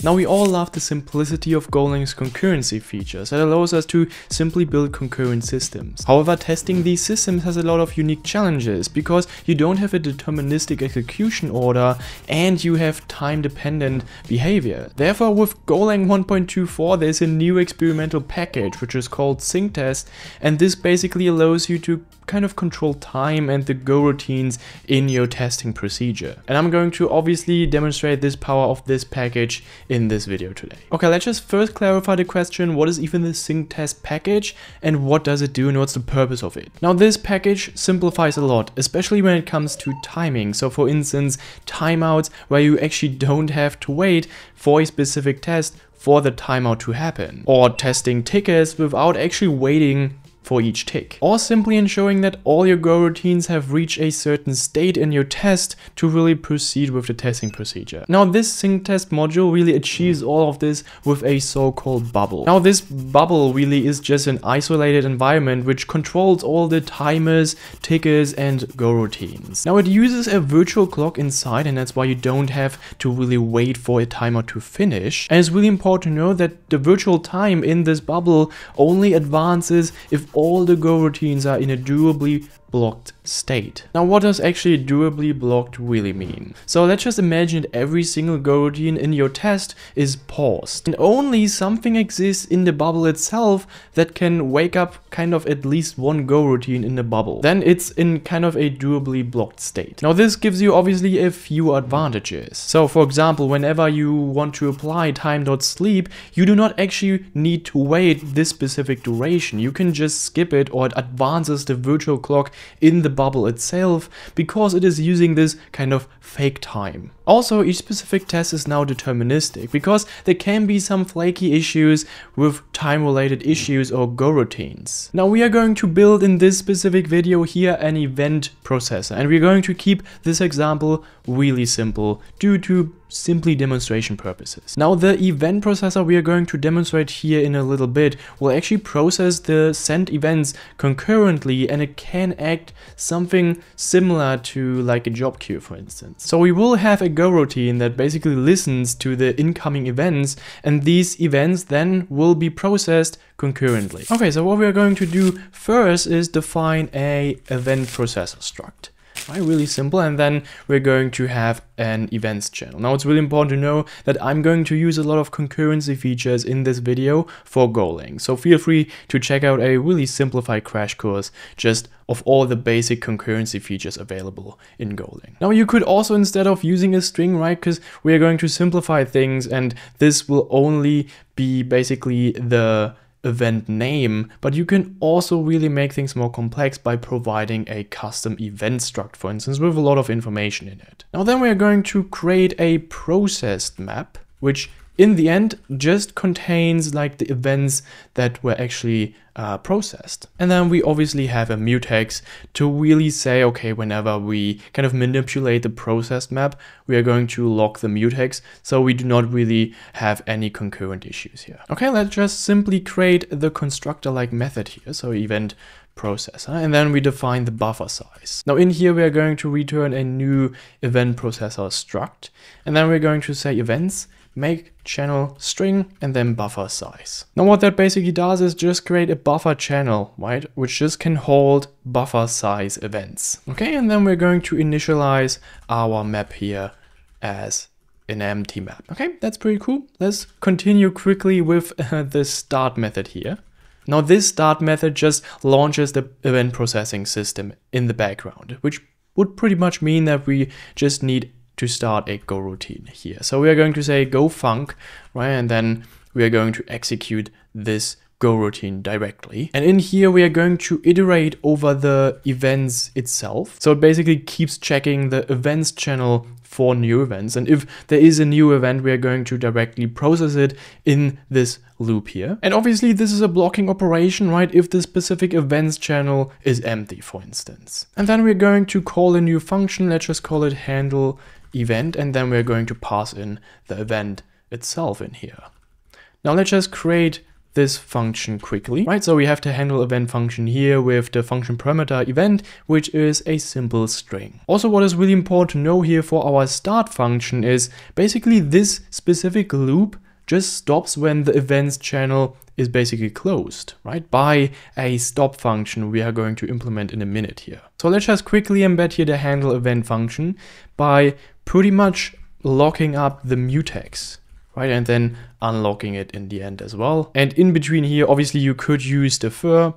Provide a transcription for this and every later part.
Now we all love the simplicity of Golang's concurrency features that allows us to simply build concurrent systems. However, testing these systems has a lot of unique challenges because you don't have a deterministic execution order and you have time-dependent behavior. Therefore, with Golang 1.24 there's a new experimental package which is called synctest, and this basically allows you to kind of control time and the goroutines in your testing procedure. And I'm going to obviously demonstrate this power of this package in this video today. Okay, let's just first clarify the question, what is even the synctest package and what does it do and what's the purpose of it? Now this package simplifies a lot, especially when it comes to timing. So for instance, timeouts where you actually don't have to wait for a specific test for the timeout to happen, or testing tickets without actually waiting for each tick, or simply ensuring that all your goroutines have reached a certain state in your test to really proceed with the testing procedure. Now this synctest module really achieves all of this with a so-called bubble. Now this bubble really is just an isolated environment which controls all the timers, tickers and goroutines. Now it uses a virtual clock inside, and that's why you don't have to really wait for a timer to finish. And it's really important to know that the virtual time in this bubble only advances if all the goroutines are in a durably blocked state. Now what does actually durably blocked really mean? So let's just imagine that every single goroutine in your test is paused and only something exists in the bubble itself that can wake up kind of at least one goroutine in the bubble. Then it's in kind of a durably blocked state. Now this gives you obviously a few advantages. So for example, whenever you want to apply time.sleep, you do not actually need to wait this specific duration. You can just skip it, or it advances the virtual clock in the bubble itself because it is using this kind of fake time. Also, each specific test is now deterministic because there can be some flaky issues with time-related issues or goroutines. Now we are going to build in this specific video here an event processor, and we're going to keep this example really simple due to simply demonstration purposes. Now the event processor we are going to demonstrate here in a little bit will actually process the sent events concurrently, and it can act something similar to like a job queue, for instance. So we will have a goroutine that basically listens to the incoming events, and these events then will be processed concurrently. Okay, so what we are going to do first is define a event processor struct. Right, really simple, and then we're going to have an events channel. Now it's really important to know that I'm going to use a lot of concurrency features in this video for Golang, so feel free to check out a really simplified crash course just of all the basic concurrency features available in Golang. Now you could also, instead of using a string, right, because we are going to simplify things and this will only be basically the event name, but you can also really make things more complex by providing a custom event struct, for instance, with a lot of information in it. Now then we are going to create a processed map, which in the end just contains like the events that were actually processed. And then we obviously have a mutex to really say, okay, whenever we kind of manipulate the processed map, we are going to lock the mutex, so we do not really have any concurrent issues here. Okay, let's just simply create the constructor-like method here, so event processor, and then we define the buffer size. Now in here we are going to return a new event processor struct, and then we're going to say events make channel string and then buffer size. Now what that basically does is just create a buffer channel, right, which just can hold buffer size events. Okay, and then we're going to initialize our map here as an empty map. Okay, that's pretty cool. Let's continue quickly with the start method here. Now this start method just launches the event processing system in the background, which would pretty much mean that we just need to start a goroutine here. So we are going to say go func, right, and then we are going to execute this goroutine directly. And in here we are going to iterate over the events itself. So it basically keeps checking the events channel for new events, and if there is a new event, we are going to directly process it in this loop here. And obviously this is a blocking operation, right, if the specific events channel is empty, for instance. And then we're going to call a new function. Let's just call it handle event, and then we're going to pass in the event itself in here. Now let's just create this function quickly, right? So we have to handle event function here with the function parameter event, which is a simple string. Also, what is really important to know here for our start function is basically this specific loop just stops when the events channel is basically closed, right? By a stop function we are going to implement in a minute here. So let's just quickly embed here the handle event function by pretty much locking up the mutex, right? And then unlocking it in the end as well. And in between here, obviously you could use defer,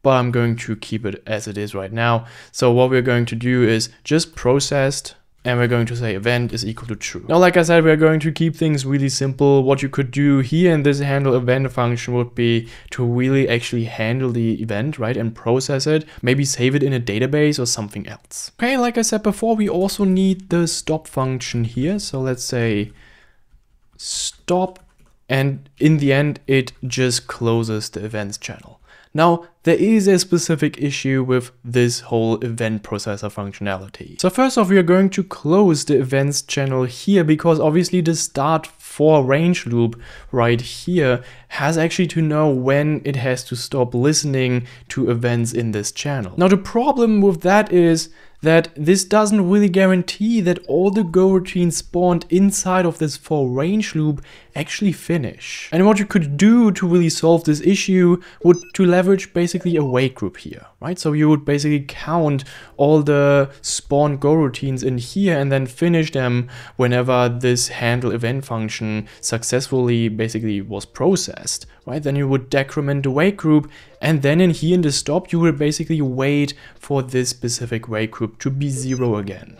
but I'm going to keep it as it is right now. So what we're going to do is just processed, and we're going to say event is equal to true. Now, like I said, we're going to keep things really simple. What you could do here in this handle event function would be to really actually handle the event, right? And process it, maybe save it in a database or something else. Okay, like I said before, we also need the stop function here. So let's say stop, and in the end, it just closes the events channel. Now, there is a specific issue with this whole event processor functionality. So first off, we are going to close the events channel here because obviously the start for range loop right here has actually to know when it has to stop listening to events in this channel. Now, the problem with that is that this doesn't really guarantee that all the goroutines spawned inside of this for range loop actually finish. And what you could do to really solve this issue would to leverage basically a wait group here, right? So you would basically count all the spawned goroutines in here and then finish them whenever this handle event function successfully basically was processed, right? Then you would decrement the wait group, and then in here in the stop, you will basically wait for this specific wait group to be 0 again.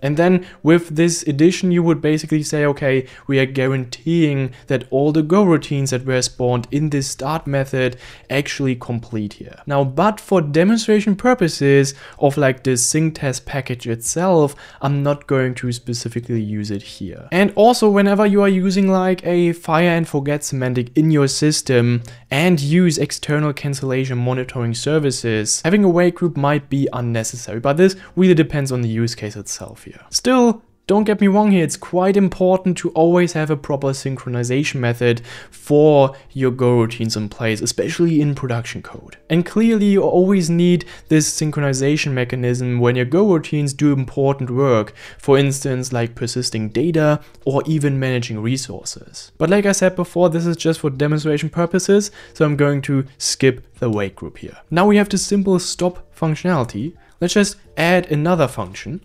And then with this addition, you would basically say, okay, we are guaranteeing that all the goroutines that were spawned in this start method actually complete here. Now, but for demonstration purposes of like the synctest package itself, I'm not going to specifically use it here. And also, whenever you are using like a fire and forget semantic in your system and use external cancellation monitoring services, having a wait group might be unnecessary, but this really depends on the use case itself here. Still, don't get me wrong here, it's quite important to always have a proper synchronization method for your goroutines in place, especially in production code. And clearly you always need this synchronization mechanism when your goroutines do important work, for instance like persisting data or even managing resources. But like I said before, this is just for demonstration purposes, so I'm going to skip the wait group here. Now we have the simple stop functionality. Let's just add another function,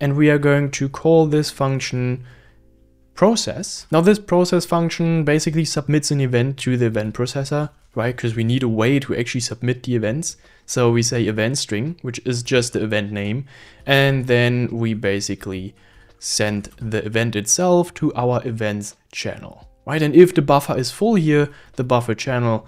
and we are going to call this function process. Now this process function basically submits an event to the event processor, right? Because we need a way to actually submit the events. So we say event string, which is just the event name. And then we basically send the event itself to our events channel, right? And if the buffer is full here, the buffer channel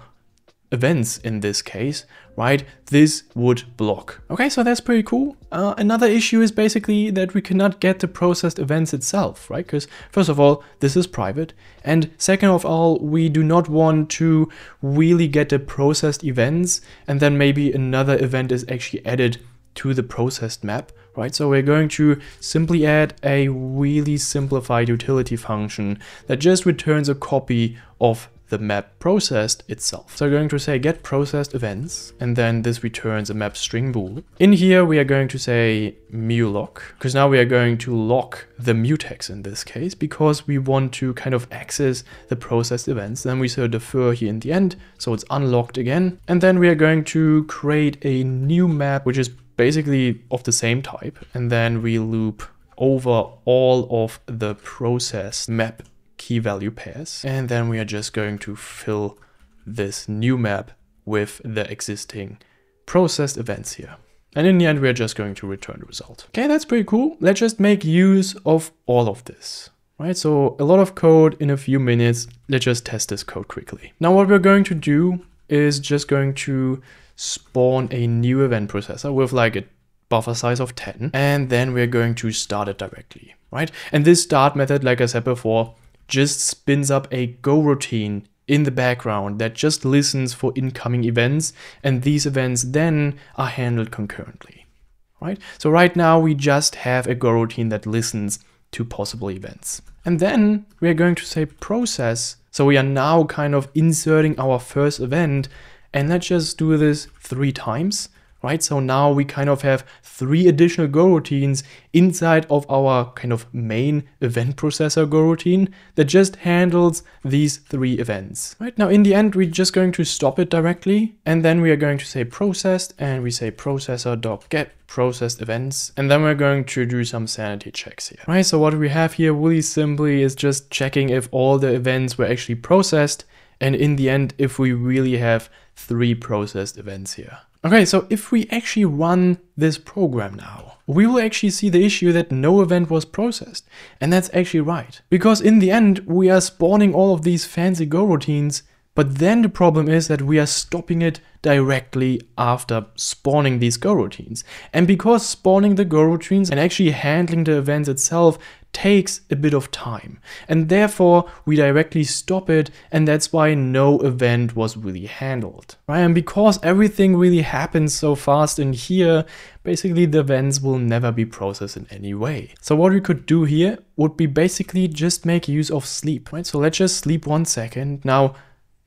events in this case, right, this would block. Okay, so that's pretty cool. Another issue is basically that we cannot get the processed events itself, right? Because first of all, this is private, and second of all, we do not want to really get the processed events and then maybe another event is actually added to the processed map, right? So we're going to simply add a really simplified utility function that just returns a copy of the map processed itself. So we're going to say get processed events, and then this returns a map string bool. In here we are going to say mulock, because now we are going to lock the mutex in this case, because we want to kind of access the processed events. Then we say defer here in the end, so it's unlocked again. And then we are going to create a new map, which is basically of the same type. And then we loop over all of the processed map key value pairs, and then we are just going to fill this new map with the existing processed events here. And in the end, we are just going to return the result. Okay, that's pretty cool. Let's just make use of all of this, right? So a lot of code in a few minutes. Let's just test this code quickly. Now what we're going to do is just going to spawn a new event processor with like a buffer size of 10, and then we're going to start it directly, right? And this start method, like I said before, just spins up a goroutine in the background that just listens for incoming events, and these events then are handled concurrently, right? So right now we just have a goroutine that listens two possible events. And then we are going to say process. So we are now kind of inserting our first event, and let's just do this 3 times. Right, so now we kind of have 3 additional goroutines inside of our kind of main event processor goroutine that just handles these 3 events. Right, now in the end, we're just going to stop it directly, and then we are going to say processed, and we say processor.get processed events, and then we're going to do some sanity checks here. Right, so what we have here really simply is just checking if all the events were actually processed, and in the end, if we really have 3 processed events here. Okay, so if we actually run this program now, we will actually see the issue that no event was processed. And that's actually right. Because in the end, we are spawning all of these fancy goroutines, but then the problem is that we are stopping it directly after spawning these goroutines. And because spawning the goroutines and actually handling the events itself takes a bit of time, and therefore we directly stop it, and that's why no event was really handled. Right? And because everything really happens so fast in here, basically the events will never be processed in any way. So what we could do here would be basically just make use of sleep. Right? So let's just sleep 1 second. Now,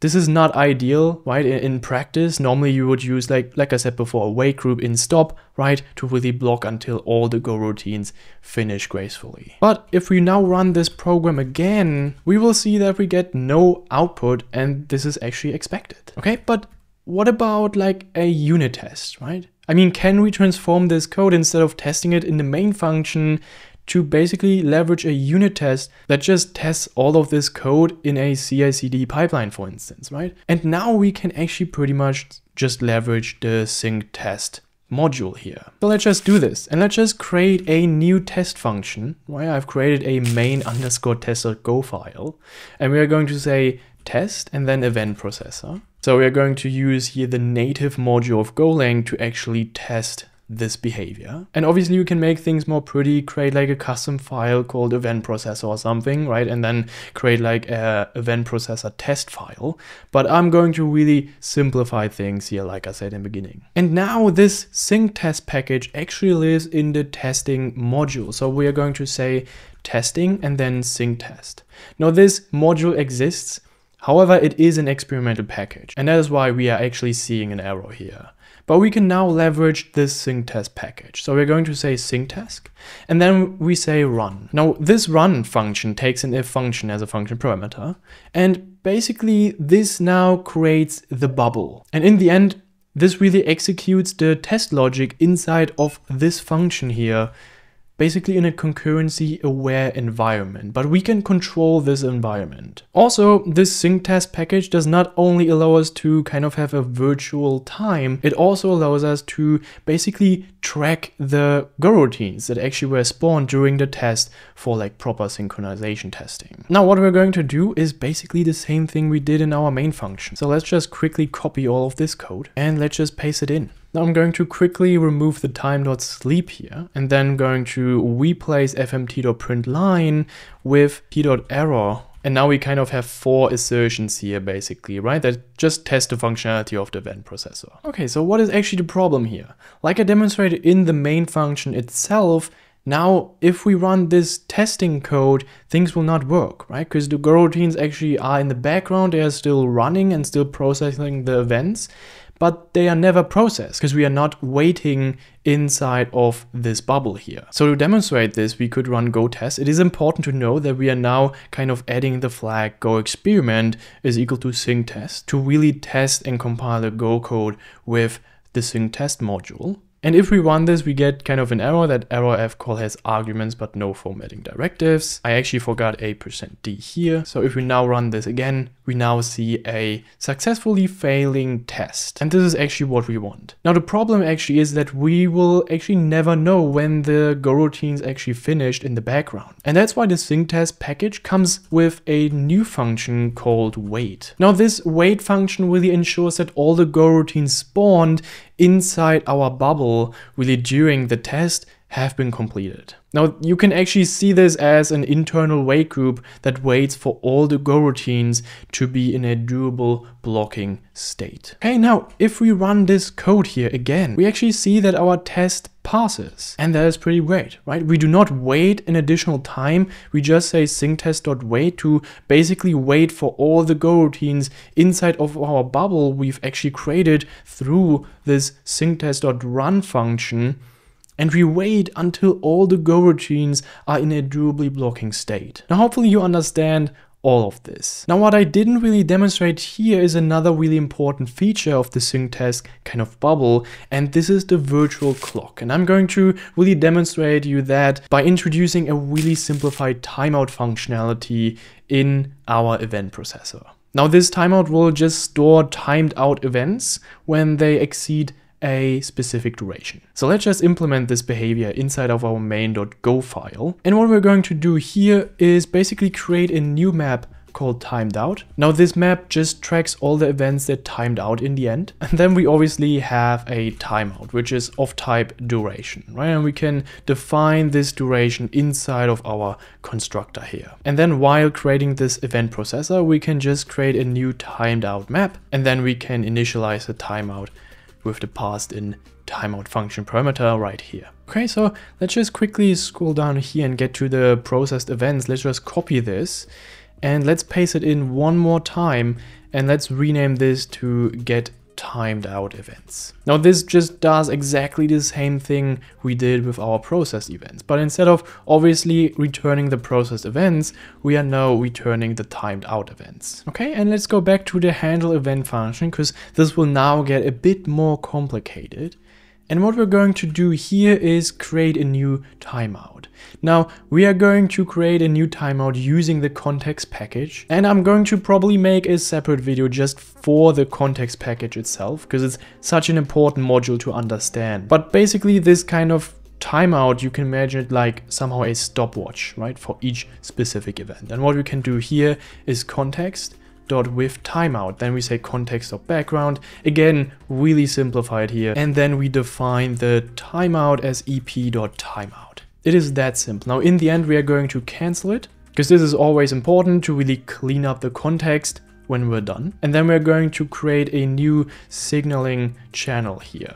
this is not ideal, right? In practice, normally you would use, like I said before, a wait group in stop, right? To really block until all the goroutines finish gracefully. But if we now run this program again, we will see that we get no output, and this is actually expected. Okay, but what about like a unit test, right? I mean, can we transform this code instead of testing it in the main function to basically leverage a unit test that just tests all of this code in a CI/CD pipeline, for instance, right? And now we can actually pretty much just leverage the synctest module here. So let's just do this, and let's just create a new test function, right? I've created a main_test.go file, and we are going to say test and then event processor. So we are going to use here the native module of Golang to actually test this behavior. And obviously you can make things more pretty, create like a custom file called event processor or something, right? And then create like a event processor test file. But I'm going to really simplify things here, like I said in the beginning. And now this synctest package actually lives in the testing module. So we are going to say testing and then synctest. Now this module exists. However, it is an experimental package, and that is why we are actually seeing an error here. But we can now leverage this synctest package. So we're going to say synctest, and then we say run. Now this run function takes an if function as a function parameter, and basically this now creates the bubble. And in the end, this really executes the test logic inside of this function here, basically in a concurrency-aware environment, but we can control this environment. Also, this synctest package does not only allow us to kind of have a virtual time, it also allows us to basically track the goroutines that actually were spawned during the test for like proper synchronization testing. Now, what we're going to do is basically the same thing we did in our main function. So let's just quickly copy all of this code and let's just paste it in. Now I'm going to quickly remove the time.sleep here, and then going to replace fmt.println with p.error. And now we kind of have 4 assertions here basically, right? That just test the functionality of the event processor. Okay, so what is actually the problem here? Like I demonstrated in the main function itself, now if we run this testing code, things will not work, right? Because the goroutines actually are in the background, they are still running and still processing the events, but they are never processed because we are not waiting inside of this bubble here. So to demonstrate this, we could run go test. It is important to know that we are now kind of adding the flag go experiment is equal to synctest to really test and compile the Go code with the synctest module. And if we run this, we get kind of an error that error fcall has arguments but no formatting directives. I actually forgot a %d here. So if we now run this again, we now see a successfully failing test. And this is actually what we want. Now the problem actually is that we will actually never know when the goroutines actually finished in the background. And that's why the synctest package comes with a new function called wait. Now this wait function really ensures that all the goroutines spawned inside our bubble really during the test have been completed. Now you can actually see this as an internal wait group that waits for all the goroutines to be in a durable blocking state. Okay, now if we run this code here again, we actually see that our test passes, and that is pretty great, right? We do not wait an additional time, we just say synctest.wait to basically wait for all the goroutines inside of our bubble we've actually created through this synctest.run function. And we wait until all the goroutines are in a durably blocking state. Now hopefully you understand all of this. Now what I didn't really demonstrate here is another really important feature of the synctest kind of bubble, and this is the virtual clock. And I'm going to really demonstrate you that by introducing a really simplified timeout functionality in our event processor. Now this timeout will just store timed out events when they exceed a specific duration. So let's just implement this behavior inside of our main.go file. And what we're going to do here is basically create a new map called timed out. Now this map just tracks all the events that timed out in the end. And then we obviously have a timeout, which is of type duration, right? And we can define this duration inside of our constructor here. And then while creating this event processor, we can just create a new timed out map. And then we can initialize the timeout with the passed in timeout function parameter right here. Okay, so let's just quickly scroll down here and get to the processed events. Let's just copy this and let's paste it in one more time, and let's rename this to get timed out events. Now this just does exactly the same thing we did with our processed events, but instead of obviously returning the processed events, we are now returning the timed out events. Okay, and let's go back to the handle event function, because this will now get a bit more complicated. And what we're going to do here is create a new timeout. Now we are going to create a new timeout using the context package, and I'm going to probably make a separate video just for the context package itself, because it's such an important module to understand. But basically this kind of timeout, you can imagine it like somehow a stopwatch, right, for each specific event. And what we can do here is context with timeout, then we say context of background, again really simplified here, and then we define the timeout as ep.timeout. It is that simple. Now in the end we are going to cancel it, because this is always important to really clean up the context when we're done. And then we're going to create a new signaling channel here.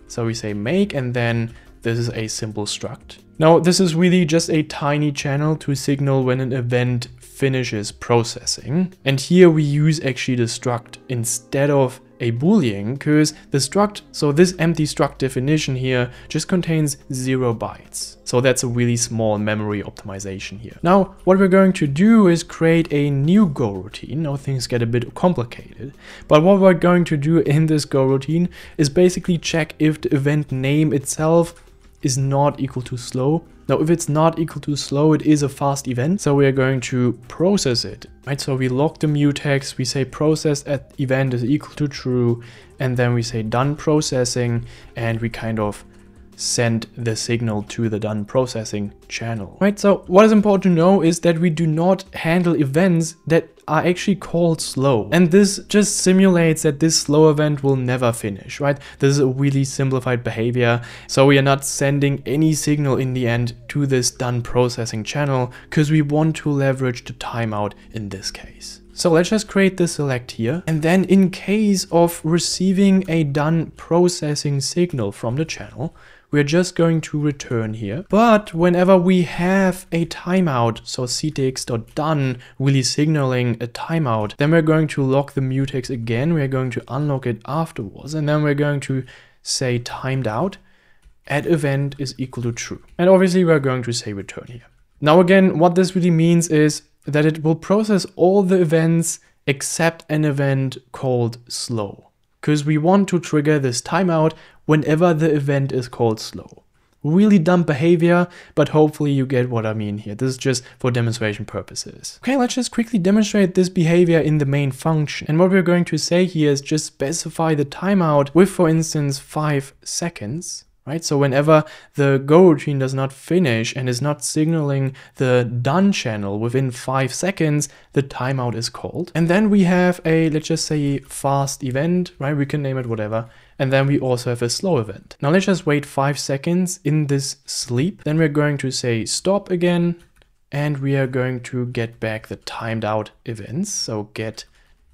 So we say make, and then this is a simple struct. Now this is really just a tiny channel to signal when an event finishes processing. And here we use actually the struct instead of a boolean, because the struct, so this empty struct definition here just contains 0 bytes. So that's a really small memory optimization here. Now what we're going to do is create a new goroutine. Now things get a bit complicated, but what we're going to do in this goroutine is basically check if the event name itself is not equal to slow. Now if it's not equal to slow, it is a fast event, so we are going to process it, right? So we lock the mutex, we say process at event is equal to true, and then we say done processing, and we kind of send the signal to the done processing channel, right? So what is important to know is that we do not handle events that are actually called slow, and this just simulates that this slow event will never finish, right? This is a really simplified behavior, so we are not sending any signal in the end to this done processing channel, because we want to leverage the timeout in this case. So let's just create the select here, and then in case of receiving a done processing signal from the channel, we're just going to return here. But whenever we have a timeout, so ctx.done really signaling a timeout, then we're going to lock the mutex again, we're going to unlock it afterwards, and then we're going to say timed out at event is equal to true. And obviously we're going to say return here. Now again, what this really means is that it will process all the events except an event called slow, because we want to trigger this timeout whenever the event is called slow. Really dumb behavior, but hopefully you get what I mean here. This is just for demonstration purposes. Okay, let's just quickly demonstrate this behavior in the main function. And what we're going to say here is just specify the timeout with, for instance, 5 seconds. right? So whenever the goroutine does not finish and is not signaling the done channel within 5 seconds, the timeout is called. And then we have a, let's just say, fast event, right? We can name it whatever. And then we also have a slow event. Now let's just wait 5 seconds in this sleep. Then we're going to say stop again, and we are going to get back the timed out events. So get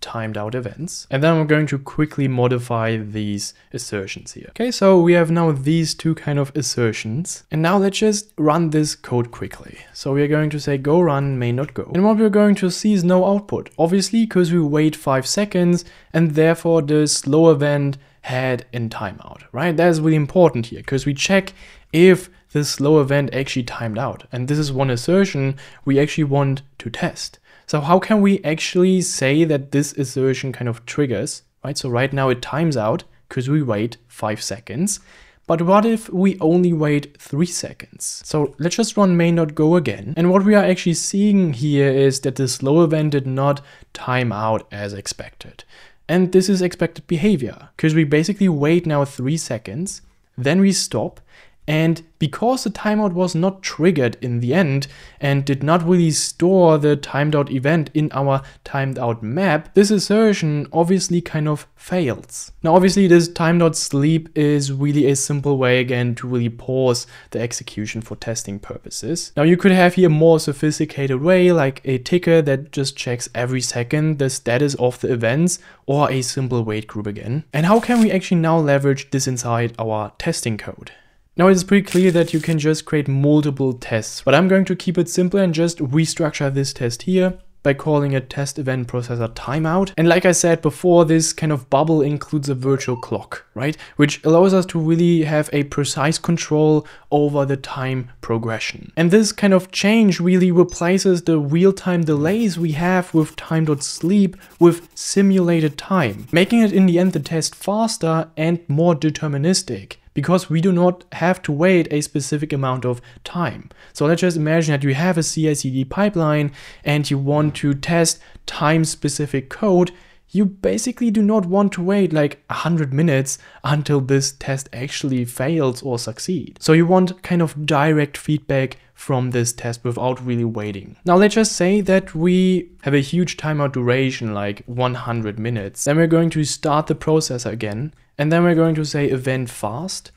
timed out events. And then we're going to quickly modify these assertions here. Okay, so we have now these two kind of assertions. And now let's just run this code quickly. So we are going to say go run main.go. And what we're going to see is no output. Obviously, because we wait 5 seconds and therefore the slow event had in timeout, right? That's really important here because we check if the slow event actually timed out. And this is one assertion we actually want to test. So how can we actually say that this assertion kind of triggers, right? So right now it times out because we wait 5 seconds. But what if we only wait 3 seconds? So let's just run main.go again. And what we are actually seeing here is that the slow event did not time out as expected. And this is expected behavior because we basically wait now 3 seconds, then we stop. And because the timeout was not triggered in the end and did not really store the timed out event in our timed out map, this assertion obviously kind of fails. Now obviously this timed out sleep is really a simple way again to really pause the execution for testing purposes. Now you could have here a more sophisticated way like a ticker that just checks every second the status of the events, or a simple wait group again. And how can we actually now leverage this inside our testing code? Now it's pretty clear that you can just create multiple tests, but I'm going to keep it simple and just restructure this test here by calling it test event processor timeout. And like I said before, this kind of bubble includes a virtual clock, right? Which allows us to really have a precise control over the time progression. And this kind of change really replaces the real-time delays we have with time.sleep with simulated time, making it in the end the test faster and more deterministic, because we do not have to wait a specific amount of time. So let's just imagine that you have a CI/CD pipeline and you want to test time-specific code. You basically do not want to wait like 100 minutes until this test actually fails or succeeds. So you want kind of direct feedback from this test without really waiting. Now let's just say that we have a huge timeout duration, like 100 minutes. Then we're going to start the processor again. And then we're going to say event fast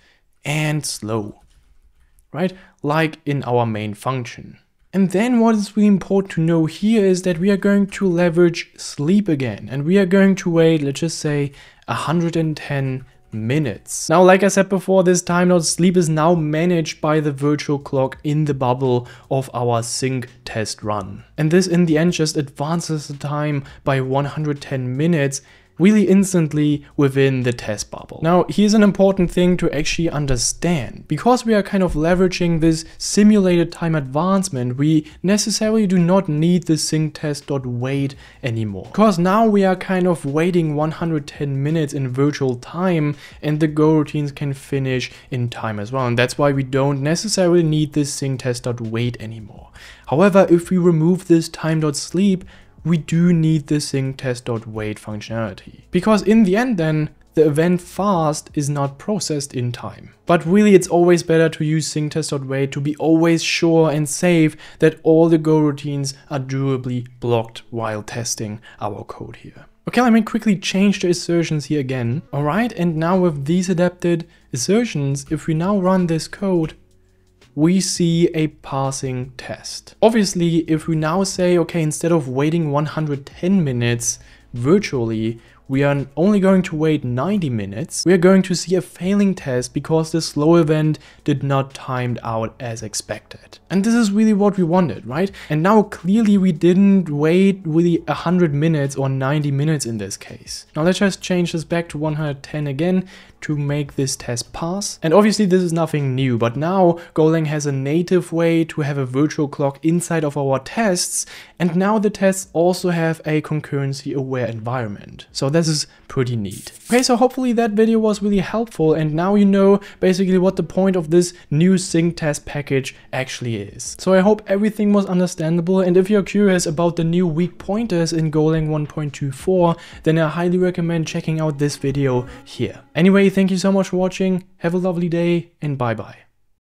and slow, right? Like in our main function. And then what is really important to know here is that we are going to leverage sleep again. And we are going to wait, let's just say 110 minutes. Now, like I said before, this timeout sleep is now managed by the virtual clock in the bubble of our sync test run. And this in the end just advances the time by 110 minutes really instantly within the test bubble. Now, here's an important thing to actually understand. Because we are kind of leveraging this simulated time advancement, we necessarily do not need the synctest.wait anymore. Because now we are kind of waiting 110 minutes in virtual time and the goroutines can finish in time as well. And that's why we don't necessarily need this synctest.wait anymore. However, if we remove this time.sleep, we do need the synctest.wait functionality. Because in the end then, the event fast is not processed in time. But really it's always better to use synctest.wait to be always sure and safe that all the goroutines are durably blocked while testing our code here. Okay, let me quickly change the assertions here again. Alright, and now with these adapted assertions, if we now run this code, we see a passing test. Obviously, if we now say, okay, instead of waiting 110 minutes virtually, we are only going to wait 90 minutes, we are going to see a failing test because the slow event did not timed out as expected. And this is really what we wanted, right? And now clearly we didn't wait really 100 minutes or 90 minutes in this case. Now let's just change this back to 110 again to make this test pass. And obviously this is nothing new, but now Golang has a native way to have a virtual clock inside of our tests. And now the tests also have a concurrency aware software environment. So this is pretty neat. Okay, so hopefully that video was really helpful, and now you know basically what the point of this new synctest package actually is. So I hope everything was understandable, and if you're curious about the new weak pointers in Golang 1.24, then I highly recommend checking out this video here. Anyway, thank you so much for watching, have a lovely day, and bye bye.